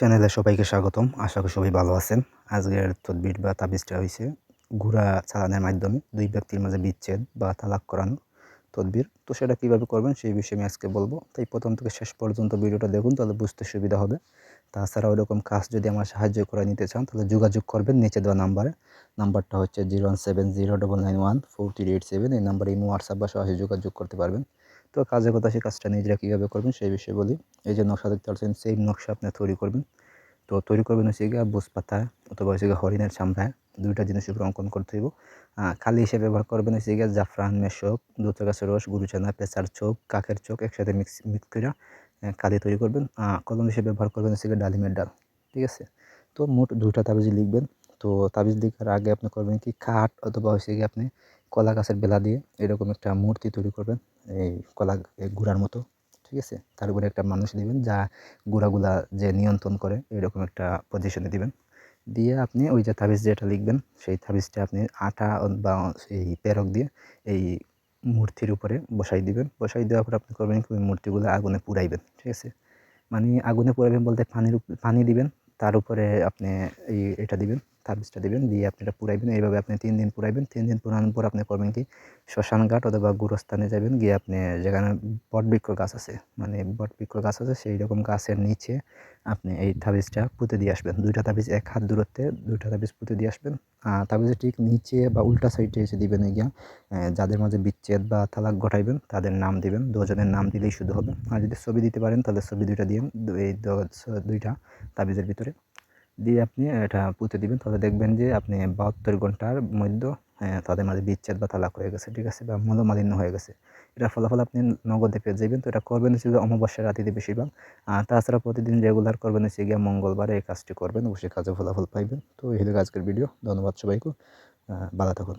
চ্যানেলে সবাইকে স্বাগতম। আশা করি সবাই ভালো আছেন। আজকের তদবির বা তাবিজটা হইছে ঘুরা চালানের মাধ্যমে ২ ব্যক্তির মাঝে বিচ্ছেদ বা তালাক করানো তদবির। তো সেটা কীভাবে করবেন সেই বিষয়ে আমি আজকে বলব। তাই প্রথম থেকে শেষ পর্যন্ত ভিডিওটা দেখুন, তাহলে বুঝতে সুবিধা হবে। তাছাড়া ওইরকম কাজ যদি আমার সাহায্য করে নিতে চান তাহলে যোগাযোগ করবেন নিচে দেওয়া নাম্বারে। নাম্বারটা হচ্ছে 01709943887। এই নাম্বারে ইমো, হোয়াটসঅ্যাপ বা সরাসরি যোগাযোগ করতে পারবেন। তো কাজের কথা, সেই কাজটা নিজেরা কীভাবে করবেন সেই বিষয়ে বলি। এই যে নকশা দেখতে পাচ্ছেন, সেম নকশা আপনি তৈরি করবেন। তো তৈরি করবেন হচ্ছে গিয়ে বুজ পাতা অথবা হচ্ছে গিয়ে হরিণের চামড়ায় ২টা জিনিসের উপর অঙ্কন করতে হইব। কালি হিসেবে ব্যবহার করবেন হচ্ছে গিয়ে জাফরান, মেশক, দুধের গাছের রস, গুরুচানা, পেঁচার চোখ, কাকের চোখ একসাথে মিক্স করে কালি তৈরি করবেন। কলম হিসেবে ব্যবহার করবেন হচ্ছে গিয়ে ডালিমের ডাল। ঠিক আছে? তো মোট ২টা তাবিজ লিখবেন। তো তাবিজ লিখার আগে আপনি করবেন কি, কাঠ অথবা হচ্ছে গিয়ে আপনি কলা গাছের বেলা দিয়ে এরকম একটা মূর্তি তৈরি করবেন, এই কলা গুড়ার মতো। ঠিক আছে? তার উপরে একটা মানুষ দিবেন যা গুড়াগুলা যে নিয়ন্ত্রণ করে, এরকম একটা পজিশনে দিবেন। দিয়ে আপনি ওই যে তাবিজ যেটা লিখবেন সেই তাবিজটা আপনি আটা বা সেই পেরক দিয়ে এই মূর্তির উপরে বসাই দিবেন। বসাই দেওয়ার পর আপনি করবেন কি, ওই মূর্তিগুলো আগুনে পুড়াইবেন। ঠিক আছে? মানে আগুনে পোড়াবেন বলতে পানি দিবেন, তার উপরে আপনি এটা দিবেন, তাবিজটা দিবেন, দিয়ে আপনি এটা পুড়াইবেন। এইভাবে আপনি ৩ দিন পুড়াইবেন। ৩ দিন পুড়ানোর পর আপনি করবেন কি, শ্মশান ঘাট অথবা গুরুস্থানে যাবেন, গিয়ে আপনি যেখানে বটবৃক্ষ গাছ আছে, মানে বটবৃক্ষ গাছ আছে সেই রকম গাছের নিচে আপনি এই তাবিজটা পুঁতে দিয়ে আসবেন। ২টা তাবিজ ১ হাত দূরত্বে ২টা তাবিজ পুঁতে দিয়ে আসবেন। তাবিজের ঠিক নিচে বা উল্টা সাইডে এসে দিবেন গিয়া যাদের মাঝে বিচ্ছেদ বা তালাক ঘটাইবেন তাদের নাম দিবেন। ২ জনের নাম দিলেই শুধু হবে। আর যদি ছবি দিতে পারেন তাহলে ছবি ২টা দিয়েন। এই ২টা তাবিজের ভিতরে দিয়ে আপনি এটা পুঁতে দিবেন। তাহলে দেখবেন যে আপনি ৭২ ঘন্টার মধ্যে তাদের মাঝে বিচ্ছেদ বা তালাক হয়ে গেছে। ঠিক আছে? বা মনোমালিন্য হয়ে গেছে। এটার ফলাফল আপনি নগদে পেয়ে যাবেন। তো এটা করবেন হচ্ছে গিয়ে অমাবস্যার রাতিতে বেশিরভাগ। তাছাড়া প্রতিদিন রেগুলার করবেন হচ্ছে গিয়ে মঙ্গলবারে এই কাজটি করবেন। অবশ্যই কাজে ফলাফল পাইবেন। তো এই হলো আজকের ভিডিও। ধন্যবাদ সবাইকে। ভালো থাকুন।